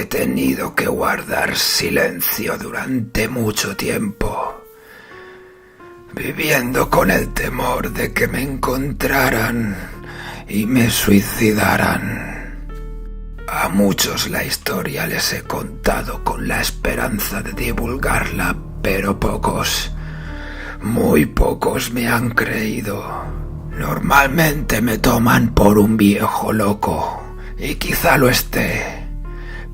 He tenido que guardar silencio durante mucho tiempo, viviendo con el temor de que me encontraran y me suicidaran. A muchos la historia les he contado con la esperanza de divulgarla, pero pocos, muy pocos me han creído. Normalmente me toman por un viejo loco, y quizá lo esté,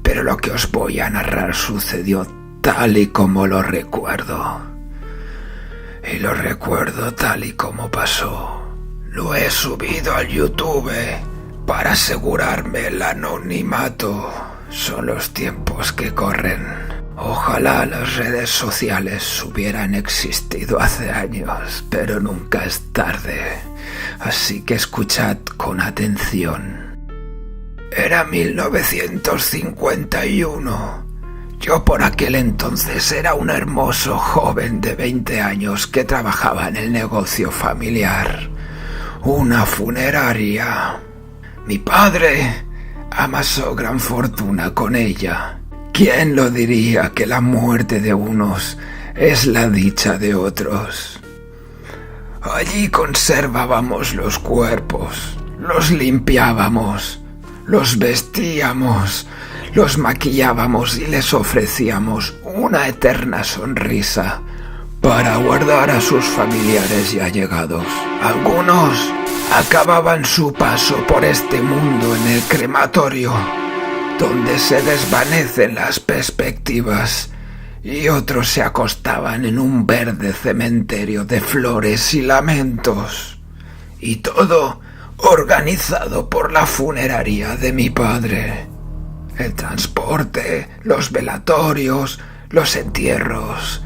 pero lo que os voy a narrar sucedió tal y como lo recuerdo. Y lo recuerdo tal y como pasó. Lo he subido al YouTube para asegurarme el anonimato. Son los tiempos que corren. Ojalá las redes sociales hubieran existido hace años, pero nunca es tarde. Así que escuchad con atención. Era 1951. Yo por aquel entonces era un hermoso joven de 20 años que trabajaba en el negocio familiar, una funeraria. Mi padre amasó gran fortuna con ella. ¿Quién lo diría que la muerte de unos es la dicha de otros? Allí conservábamos los cuerpos, los limpiábamos, los vestíamos, los maquillábamos y les ofrecíamos una eterna sonrisa para guardar a sus familiares y allegados. Algunos acababan su paso por este mundo en el crematorio, donde se desvanecen las perspectivas, y otros se acostaban en un verde cementerio de flores y lamentos. Y todo organizado por la funeraria de mi padre. El transporte, los velatorios, los entierros,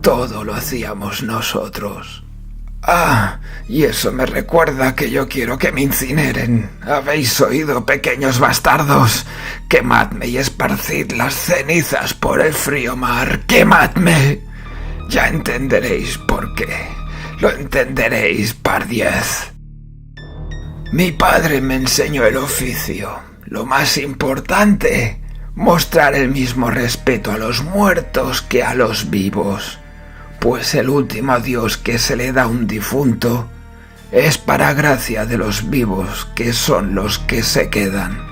todo lo hacíamos nosotros. Ah, y eso me recuerda que yo quiero que me incineren. ¿Habéis oído, pequeños bastardos? Quemadme y esparcid las cenizas por el frío mar. ¡Quemadme! Ya entenderéis por qué. Lo entenderéis, par 10. Mi padre me enseñó el oficio. Lo más importante, mostrar el mismo respeto a los muertos que a los vivos, pues el último adiós que se le da a un difunto es para gracia de los vivos, que son los que se quedan.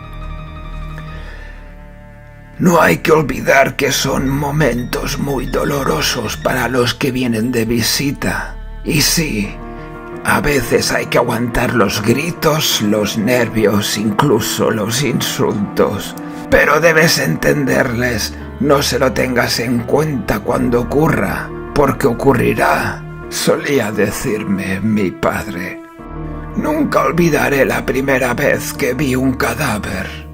No hay que olvidar que son momentos muy dolorosos para los que vienen de visita, y sí, a veces hay que aguantar los gritos, los nervios, incluso los insultos. Pero debes entenderles, no se lo tengas en cuenta cuando ocurra, porque ocurrirá, solía decirme mi padre. Nunca olvidaré la primera vez que vi un cadáver.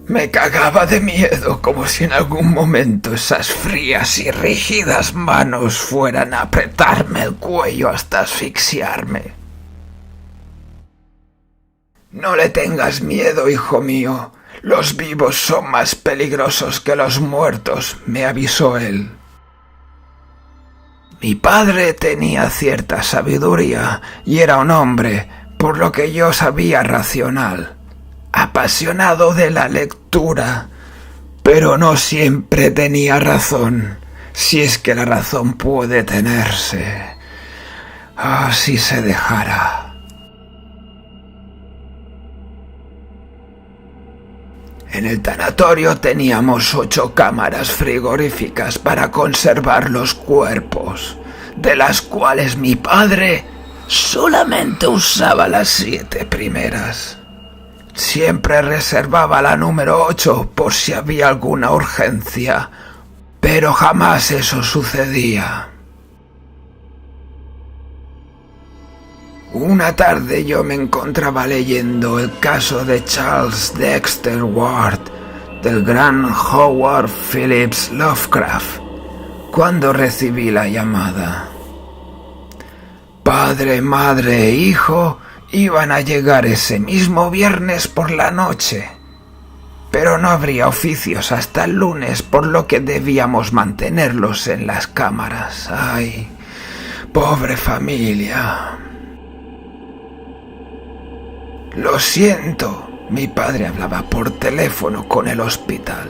Me cagaba de miedo, como si en algún momento esas frías y rígidas manos fueran a apretarme el cuello hasta asfixiarme. No le tengas miedo, hijo mío. Los vivos son más peligrosos que los muertos, me avisó él. Mi padre tenía cierta sabiduría y era un hombre, por lo que yo sabía, racional, apasionado de la lectura, pero no siempre tenía razón, si es que la razón puede tenerse. Ah, si se dejara. En el tanatorio teníamos 8 cámaras frigoríficas para conservar los cuerpos, de las cuales mi padre solamente usaba las 7 primeras. Siempre reservaba la número 8 por si había alguna urgencia, pero jamás eso sucedía. Una tarde yo me encontraba leyendo el caso de Charles Dexter Ward, del gran Howard Phillips Lovecraft, cuando recibí la llamada. Padre, madre e hijo iban a llegar ese mismo viernes por la noche, pero no habría oficios hasta el lunes, por lo que debíamos mantenerlos en las cámaras. ¡Ay, pobre familia! Lo siento, mi padre hablaba por teléfono con el hospital.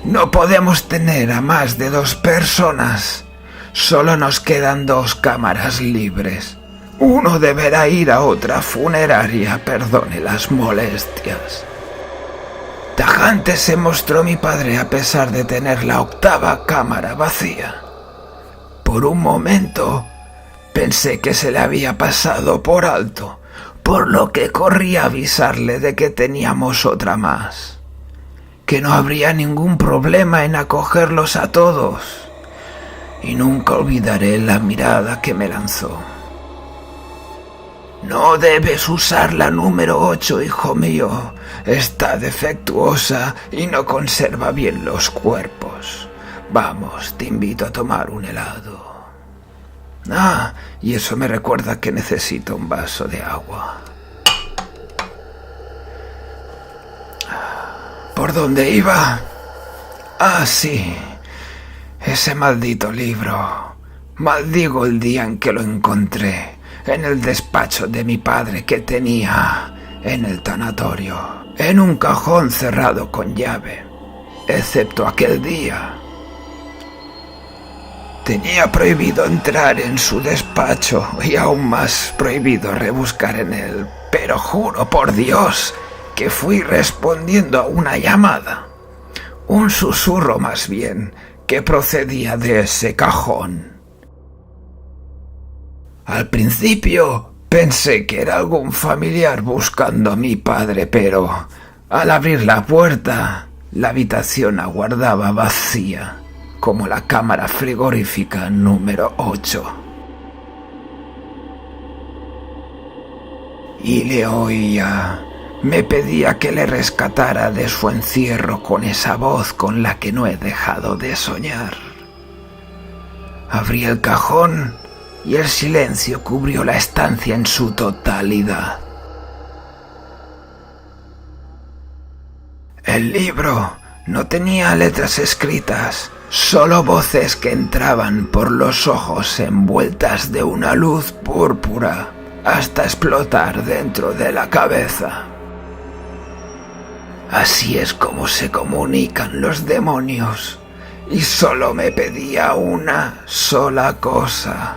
No podemos tener a más de 2 personas. Solo nos quedan 2 cámaras libres. Uno deberá ir a otra funeraria, perdone las molestias. Tajante se mostró mi padre a pesar de tener la 8ª cámara vacía. Por un momento pensé que se le había pasado por alto, por lo que corrí a avisarle de que teníamos otra más, que no habría ningún problema en acogerlos a todos, y nunca olvidaré la mirada que me lanzó. No debes usar la número 8, hijo mío. Está defectuosa y no conserva bien los cuerpos. Vamos, te invito a tomar un helado. Y eso me recuerda que necesito un vaso de agua. ¿Por dónde iba? Sí. Ese maldito libro. Maldigo el día en que lo encontré en el despacho de mi padre que tenía en el tanatorio, en un cajón cerrado con llave, excepto aquel día. Tenía prohibido entrar en su despacho y aún más prohibido rebuscar en él, pero juro por Dios que fui respondiendo a una llamada, un susurro más bien, que procedía de ese cajón. Al principio pensé que era algún familiar buscando a mi padre, pero al abrir la puerta, la habitación aguardaba vacía, como la cámara frigorífica número 8. Y le oía. Me pedía que le rescatara de su encierro con esa voz con la que no he dejado de soñar. Abrí el cajón y el silencio cubrió la estancia en su totalidad. El libro no tenía letras escritas, solo voces que entraban por los ojos envueltas de una luz púrpura hasta explotar dentro de la cabeza. Así es como se comunican los demonios, y solo me pedía una sola cosa.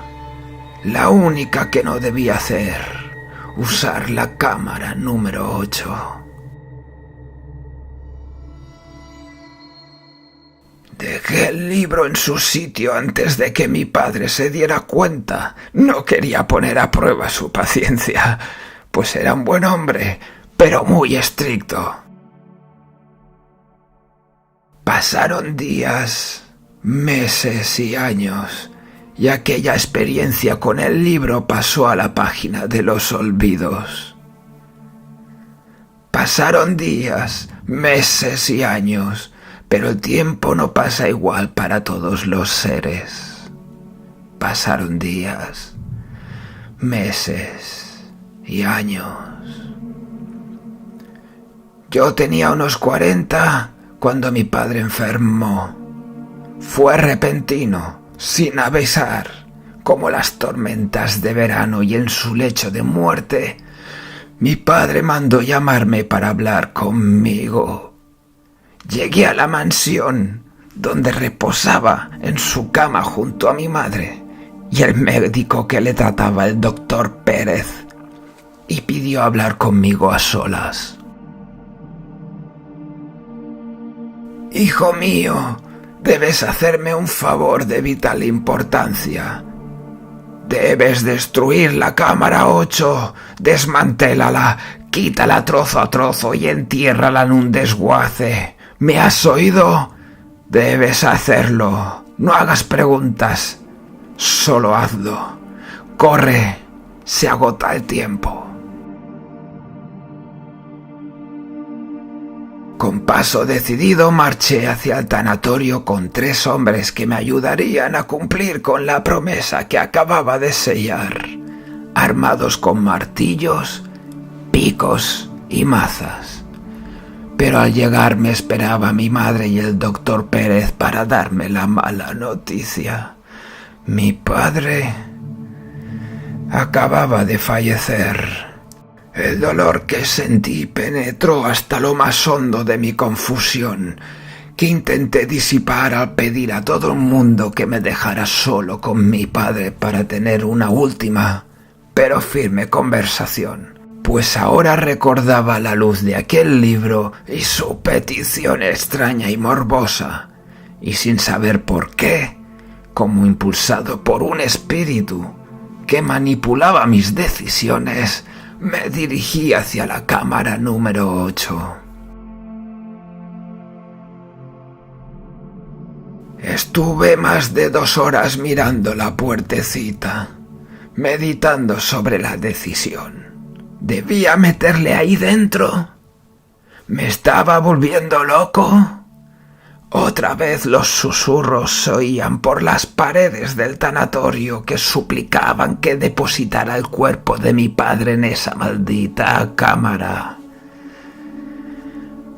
La única que no debía hacer, usar la cámara número 8. Dejé el libro en su sitio antes de que mi padre se diera cuenta. No quería poner a prueba su paciencia, pues era un buen hombre, pero muy estricto. Pasaron días, meses y años, y aquella experiencia con el libro pasó a la página de los olvidos. Pasaron días, meses y años, pero el tiempo no pasa igual para todos los seres. Pasaron días, meses y años. Yo tenía unos 40 cuando mi padre enfermó. Fue repentino, sin avisar, como las tormentas de verano, y en su lecho de muerte, mi padre mandó llamarme para hablar conmigo. Llegué a la mansión, donde reposaba en su cama junto a mi madre y el médico que le trataba, el doctor Pérez, y pidió hablar conmigo a solas. Hijo mío, debes hacerme un favor de vital importancia. Debes destruir la cámara 8, desmantélala, quítala trozo a trozo y entiérrala en un desguace. ¿Me has oído? Debes hacerlo. No hagas preguntas, solo hazlo. Corre, se agota el tiempo. Con paso decidido marché hacia el tanatorio con 3 hombres que me ayudarían a cumplir con la promesa que acababa de sellar, armados con martillos, picos y mazas. Pero al llegar me esperaba mi madre y el doctor Pérez para darme la mala noticia. Mi padre acababa de fallecer. El dolor que sentí penetró hasta lo más hondo de mi confusión. que intenté disipar al pedir a todo el mundo que me dejara solo con mi padre para tener una última, pero firme conversación, pues ahora recordaba la luz de aquel libro y su petición extraña y morbosa, y sin saber por qué, como impulsado por un espíritu que manipulaba mis decisiones, me dirigí hacia la cámara número 8. Estuve más de 2 horas mirando la puertecita, meditando sobre la decisión. ¿Debía meterle ahí dentro? ¿Me estaba volviendo loco? Otra vez los susurros se oían por las paredes del tanatorio que suplicaban que depositara el cuerpo de mi padre en esa maldita cámara.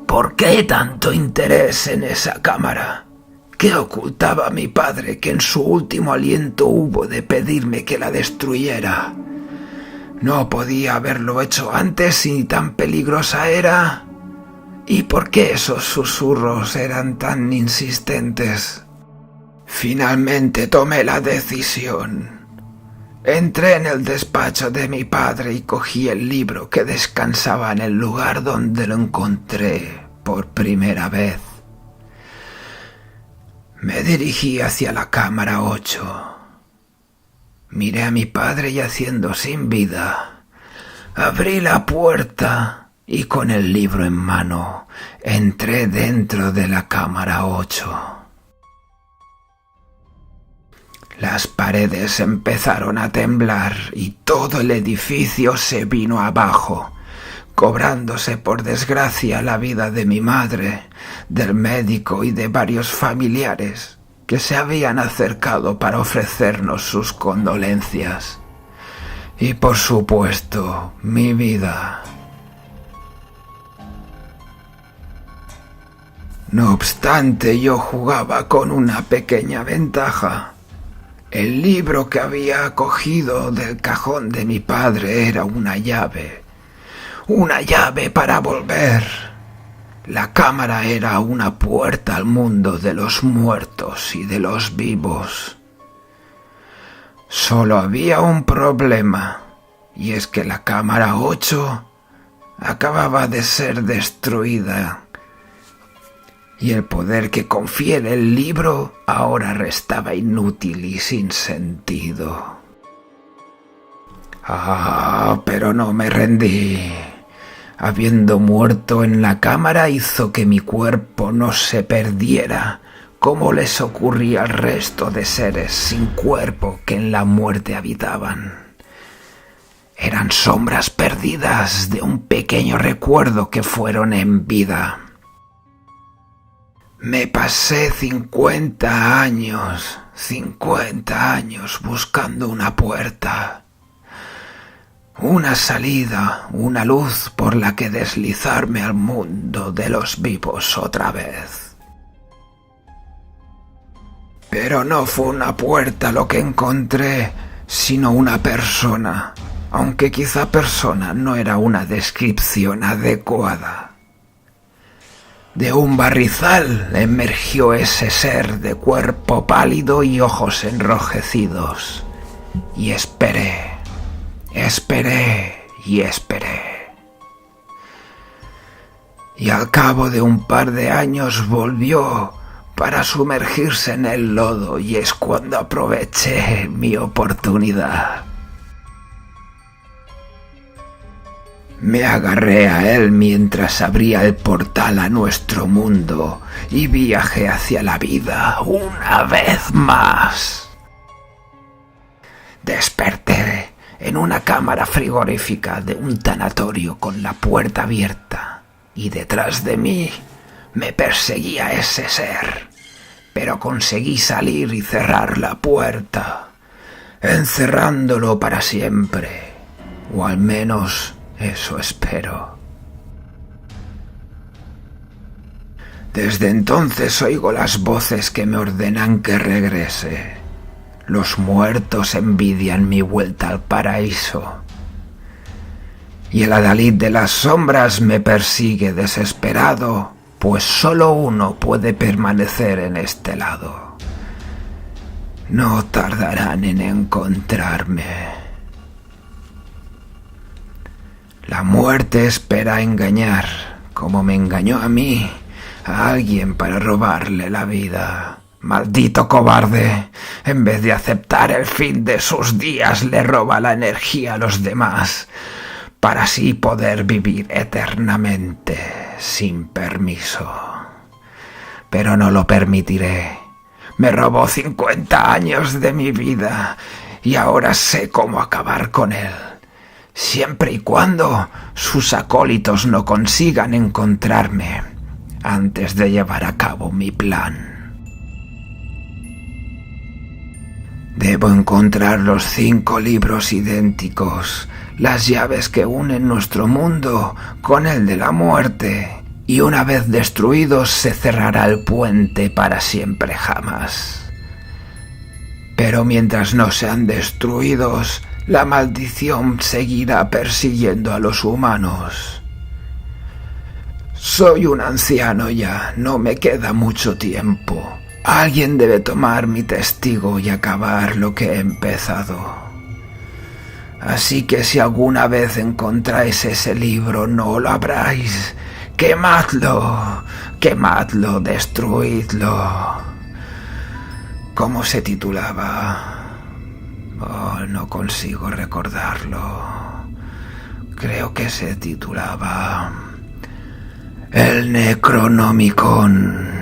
¿Por qué tanto interés en esa cámara? ¿Qué ocultaba mi padre que en su último aliento hubo de pedirme que la destruyera? ¿No podía haberlo hecho antes si tan peligrosa era? ¿Y por qué esos susurros eran tan insistentes? Finalmente tomé la decisión. Entré en el despacho de mi padre y cogí el libro que descansaba en el lugar donde lo encontré por primera vez. Me dirigí hacia la cámara 8. Miré a mi padre yaciendo sin vida. Abrí la puerta y con el libro en mano entré dentro de la cámara 8. Las paredes empezaron a temblar y todo el edificio se vino abajo, cobrándose por desgracia la vida de mi madre, del médico y de varios familiares que se habían acercado para ofrecernos sus condolencias. Y por supuesto, mi vida. No obstante, yo jugaba con una pequeña ventaja. El libro que había cogido del cajón de mi padre era una llave para volver. La cámara era una puerta al mundo de los muertos y de los vivos. Solo había un problema, y es que la cámara 8 acababa de ser destruida, y el poder que confiere el libro ahora restaba inútil y sin sentido. Pero no me rendí. Habiendo muerto en la cámara hizo que mi cuerpo no se perdiera, como les ocurría al resto de seres sin cuerpo que en la muerte habitaban. Eran sombras perdidas de un pequeño recuerdo que fueron en vida. Me pasé 50 años buscando una puerta, una salida, una luz por la que deslizarme al mundo de los vivos otra vez. Pero no fue una puerta lo que encontré, sino una persona, aunque quizá persona no era una descripción adecuada. De un barrizal emergió ese ser de cuerpo pálido y ojos enrojecidos. Y esperé. Y al cabo de un par de años volvió para sumergirse en el lodo, y es cuando aproveché mi oportunidad. Me agarré a él mientras abría el portal a nuestro mundo y viajé hacia la vida una vez más. Desperté en una cámara frigorífica de un tanatorio con la puerta abierta, y detrás de mí me perseguía ese ser, pero conseguí salir y cerrar la puerta, encerrándolo para siempre, o al menos eso espero. Desde entonces oigo las voces que me ordenan que regrese. Los muertos envidian mi vuelta al paraíso. Y el adalid de las sombras me persigue desesperado pues solo uno puede permanecer en este lado. No tardarán en encontrarme. La muerte espera engañar, como me engañó a mí, a alguien para robarle la vida. Maldito cobarde, en vez de aceptar el fin de sus días, le roba la energía a los demás, para así poder vivir eternamente, sin permiso. Pero no lo permitiré. Me robó 50 años de mi vida y ahora sé cómo acabar con él, siempre y cuando sus acólitos no consigan encontrarme antes de llevar a cabo mi plan. Debo encontrar los 5 libros idénticos, las llaves que unen nuestro mundo con el de la muerte, y una vez destruidos se cerrará el puente para siempre jamás. Pero mientras no sean destruidos, la maldición seguirá persiguiendo a los humanos. Soy un anciano ya, no me queda mucho tiempo. Alguien debe tomar mi testigo y acabar lo que he empezado. Así que si alguna vez encontráis ese libro, no lo abráis. ¡Quemadlo! ¡Quemadlo! ¡Destruidlo! ¿Cómo se titulaba? Oh, no consigo recordarlo. Creo que se titulaba El Necronomicon.